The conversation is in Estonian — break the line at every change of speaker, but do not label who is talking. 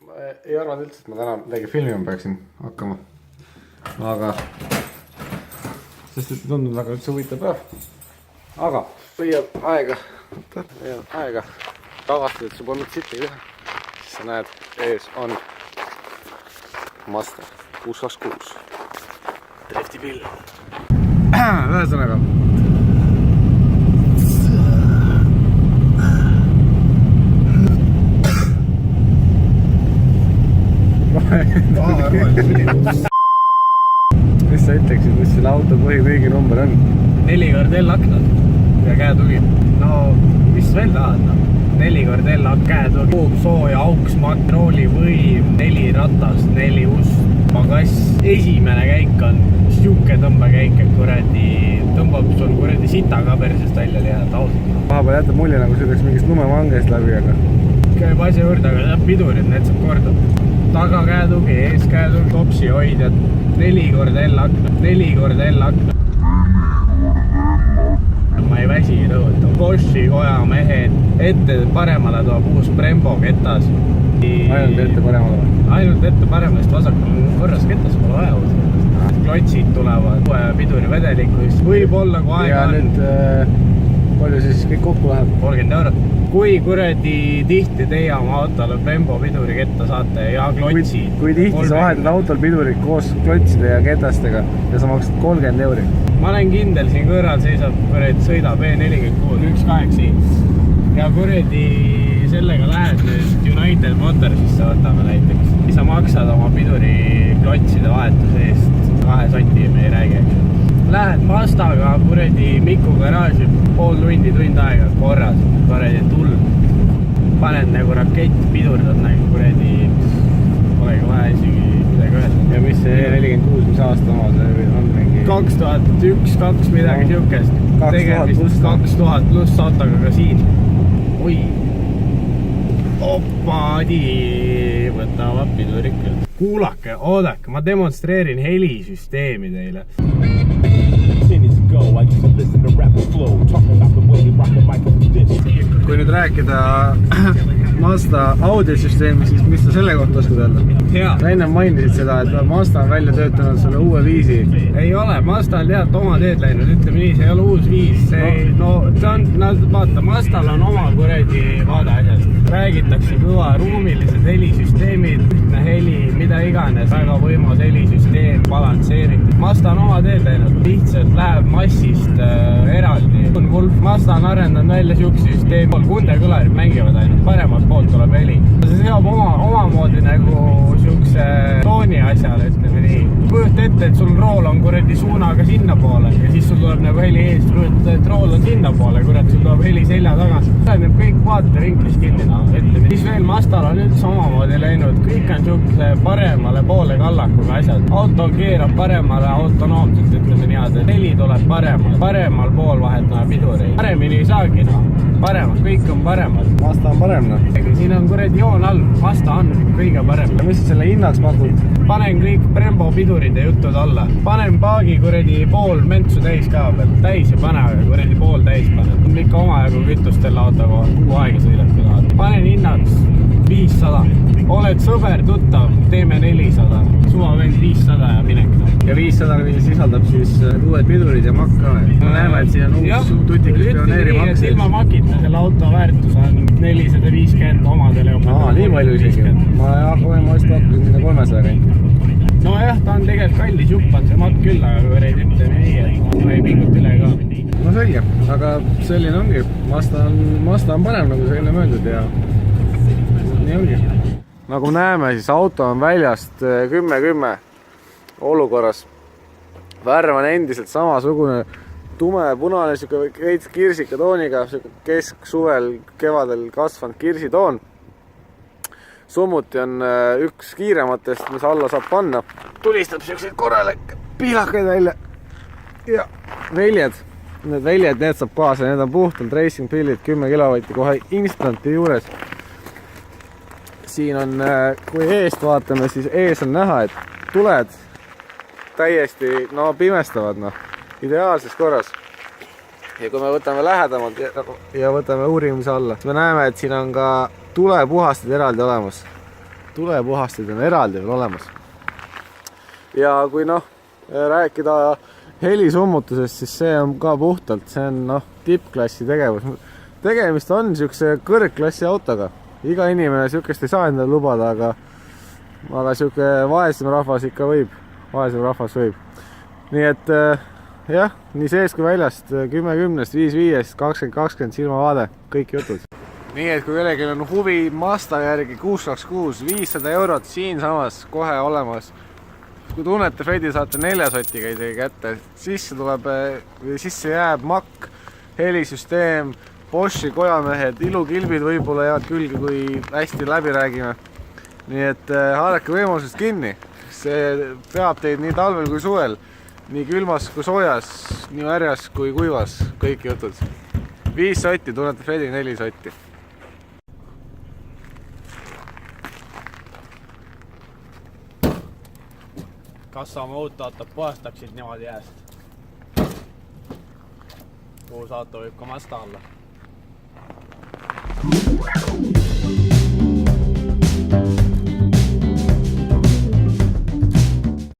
Ma ei arvanud üldse, et ma täna midagi filmima peaksin hakkama. Aga sest et tundub väga üldse huvitav päev. Aga leiab aega tavastada, et sa polnud sitta teha. Siis sa näed, ees on Mazda 626 driftipill. Ühesõnaga mis sa ütleksid, mis selle auto põhimüüginumber on?
4x L-aknad ja käetugi. No mis veel tahad? 4x L-ak käetugi, sooja auks, makroolivõim, 4 ratast, 4 ust, pagass. Esimene käik on siuke tõmbekäik, et kuradi tõmbab sul kuradi sita ka persest välja liialt ausalt.
Vahepeal jätab mulje nagu sõidaks mingist lumemangest läbi, aga
käib asja juurde, aga läheb pidurid, need saab korda. Taga käetugi, ees käetugi, topsi hoidjad, 4x L-aknad, 4x L-aknad. Ma ei väsi rõhuta. Boschi kojamehed, ette paremale toob uus Brembo ketas.
ainult ette paremale või?
Ainult ette paremast vasakul korras ketas pole vaja uus. Klotsid tulevad uue piduri vedelikus. Võib-olla kui aega
ja
on.
nüüd palju siis kõik kokku läheb?
30 eurot. Kui kuradi tihti teie oma autole Brembo piduri ketta saate ja klotsid.
Kui tihti sa vahetad autol pidurid koos klotside ja ketastega ja sa maksad 30 euri?
Ma olen kindel, siin kõrval seisab kuradi sõidab E46 1.8 ja kuradi sellega lähed nüüd United Motorsisse võtame näiteks. Sa maksad oma piduri klotside vahetuse eest 2 sotti, me ei räägi. Lähed Mazdaga kuradi Miku garaaži pool tundi, tund aega korras, kuradi tull. Paned nagu rakett, pidurdad nagu kuradi, polegi vaja isegi midagi öelda.
Ja mis see E46, mis aasta oma see on mingi?
2001-2002 midagi siukest.
2000 pluss
2000 pluss autoga ka siin. Oi. Opadi. Võtavad pidurid küll. Kuulake, oodake, ma demonstreerin helisüsteemi teile.
Kui nüüd rääkida Mazda audiosüsteemi, siis mis sa selle kohta oskad öelda?
Hea.
Sa enne mainisid seda, et Mazda on välja töötanud selle uue viisi.
Ei ole, Mazda on tead oma teed läinud, ütleme nii, see ei ole uus viis. No see on, vaata, Mazdal on oma kuredi vaade asjast. Räägitakse kõva ruumilised helisüsteemid, ühtne heli, mida iganes, väga võimas helisüsteem, balansseeritud. Mazda on oma teed läinud, lihtsalt läheb massist eraldi. Mazda on arendanud välja siukse süsteemi, kundekõlarid mängivad ainult, paremalt poolt tuleb heli. See seob omamoodi nagu siukse tooni asjale, ütleme nii. Kujuta ette, et sul rool on kuradi suunaga sinna poole ja siis sul tuleb nagu heli eest, kujuta, et rool on sinna poole, kurat, sul tuleb heli selja taga. See on kõik vaatevinklis kinni, ütleme. Siis veel Mazdal on üldse omamoodi läinud, kõik on siukse paremale poole kallakuga asjad. Auto keerab paremale autonoomselt, ütleme niimoodi. Heli tuleb paremal pool vahetame piduri. Paremini ei saagi, paremad, kõik on paremad.
Mazda on parem,
Siin on kuradi joon all, Mazda on kõige parem.
Ja mis sa selle hinnaks pakud?
Panen kõik Brembo piduride jutud alla. Panen paagi kuradi pool mentsu täis ka peal. Täis ja pane, kuradi pool täis panen. Ikka omajagu kütustele autoga, kuu aega sõidab küla. Panen hinnaks 500. Oled sõber, tuttav, teeme 400. Suva vend 500 ja minek.
Ja 500 sisaldab siis uued pidurid ja makk ka. Me näeme, et siin on uus tutikas pioneerimaks.
Ilma makita selle auto väärtus on 450 omadele.
Nii palju isegi. Ma vist pakkusin sinna 300 kanti.
No jah, ta on tegelikult kallis jupp on see makk küll, aga kui reid ütleme nii, et ma ei pingut üle ka.
No selge, aga selline ongi. Mazda on parem, nagu sa enne möödud ja nii ongi. Nagu näeme, siis auto on väljast 10-10 olukorras. Värv on endiselt samasugune tumepunane, veits kirsika tooniga, kesksuvel, kevadel kasvanud kirsitoon. Summuti on üks kiirematest, mis alla saab panna. Tulistab selliseid korralikke piilakaid välja. Ja väljed. Need väljed, need saab kaasa. Need on puhtalt racing pillid, 10 kilovatti kohe instanti juures. Siin on, kui eest vaatame, siis ees on näha, et tuled täiesti pimestavad, ideaalses korras. Ja kui me võtame lähedamalt ja võtame uurimise alla, me näeme, et siin on ka tulepuhastid eraldi olemas. tulepuhastid on eraldi veel olemas. Ja kui noh, rääkida helisummutusest, siis see on ka puhtalt, see on noh, tippklassi tegevus. Tegemist on niisuguse kõrgklassi autoga. Iga inimene niisugust ei saa endale lubada, aga niisugune vaesem rahvas ikka võib. Vaesem rahvas võib. Nii et jah, nii sees kui väljast 10-10-st, 5-5-st, 20-20 silmavaade, kõik jutud. Nii et kui kellelgi on huvi Mazda järgi 626, 500 eurot siinsamas kohe olemas. Kui tunnete Fredi, saate 4 sotiga isegi kätte. Sisse jääb makk, helisüsteem, Boschi kojamehed, ilukilbid võib-olla jäävad külge, kui hästi läbi räägime. Nii et haarake võimalusest kinni. See peab teid nii talvel kui suvel, nii külmas kui soojas, nii märjas kui kuivas, kõik jutud. 5 sotti, tunnete Fredi 4 sotti.
Kas oma auto puhastaksid niimoodi jääst? Uus auto võib ka Mazda olla.